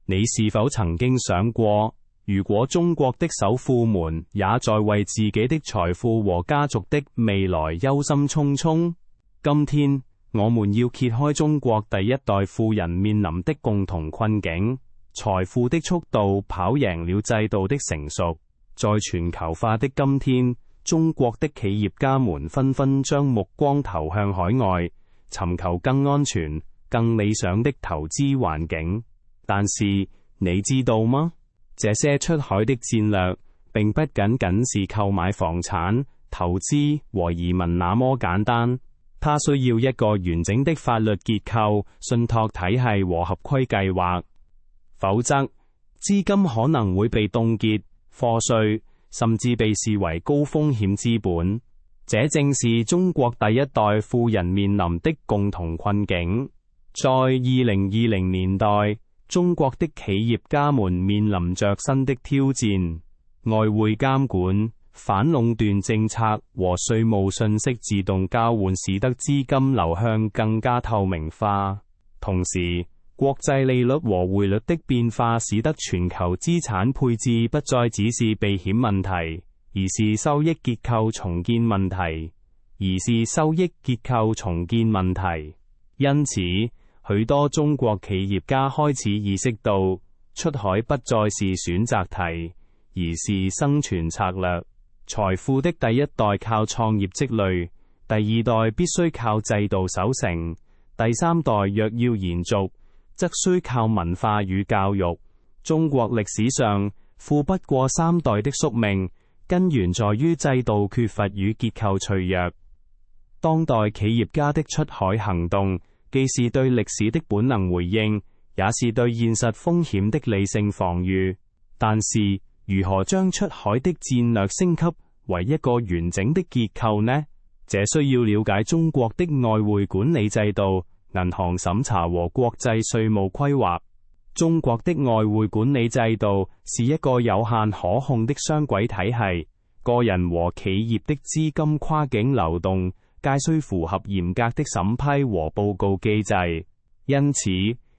你是否曾經想過，如果中國的首富們也在為自己的財富和家族的未來憂心忡忡？今天，我們要揭開中國第一代富人面臨的共同困境：財富的速度跑贏了制度的成熟。在全球化的今天，中國的企業家們紛紛將目光投向海外，尋求更安全、更理想的投資環境。但是，你知道嗎？這些出海的戰略，並不僅僅是購買房產、投資和移民那麼簡單。它需要一個完整的法律結構、信託體系和合規計劃，否則資金可能會被凍結、課稅，甚至被視為高風險資本。這正是中國第一代富人面臨的共同困境。在2020年代，中國的企業家們面臨着新的挑戰：外匯監管、反壟斷政策和稅務信息自動交換，使得資金流向更加透明化。同時，國際利率和匯率的變化，使得全球資產配置不再只是避險問題，而是收益結構重建問題。因此，許多中國企業家開始意識到，出海不再是選擇題，而是生存策略。財富的第一代靠創業積累，第二代必須靠制度守成，第三代若要延續，則需靠文化與教育。中國歷史上富不過三代的宿命，根源在於制度缺乏與結構脆弱。當代企業家的出海行動，既是對歷史的本能回應，也是對現實風險的理性防禦。但是，如何將出海的戰略升級為一個完整的結構呢？這需要了解中國的外匯管理制度、銀行審查和國際稅務規劃。中國的外匯管理制度是一個有限可控的雙軌體系，個人和企業的資金跨境流動皆需符合嚴格的審批和報告機制。因此，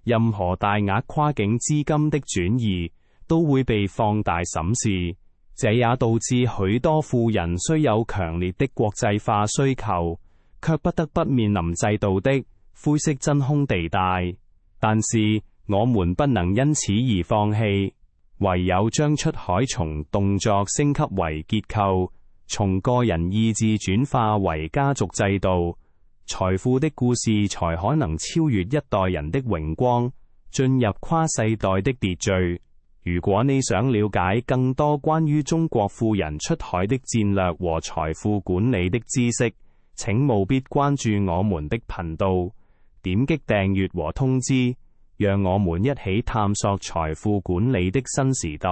任何大額跨境資金的轉移都會被放大審視，這也導致許多富人雖有強烈的國際化需求，卻不得不面臨制度的灰色真空地帶。但是，我們不能因此而放棄，唯有將出海從動作升級為結構，從個人意志轉化為家族制度，財富的故事才可能超越一代人的榮光，進入跨世代的秩序。如果你想了解更多關於中國富人出海的戰略和財富管理的知識，請務必關注我們的頻道，點擊訂閱和通知，讓我們一起探索財富管理的新時代。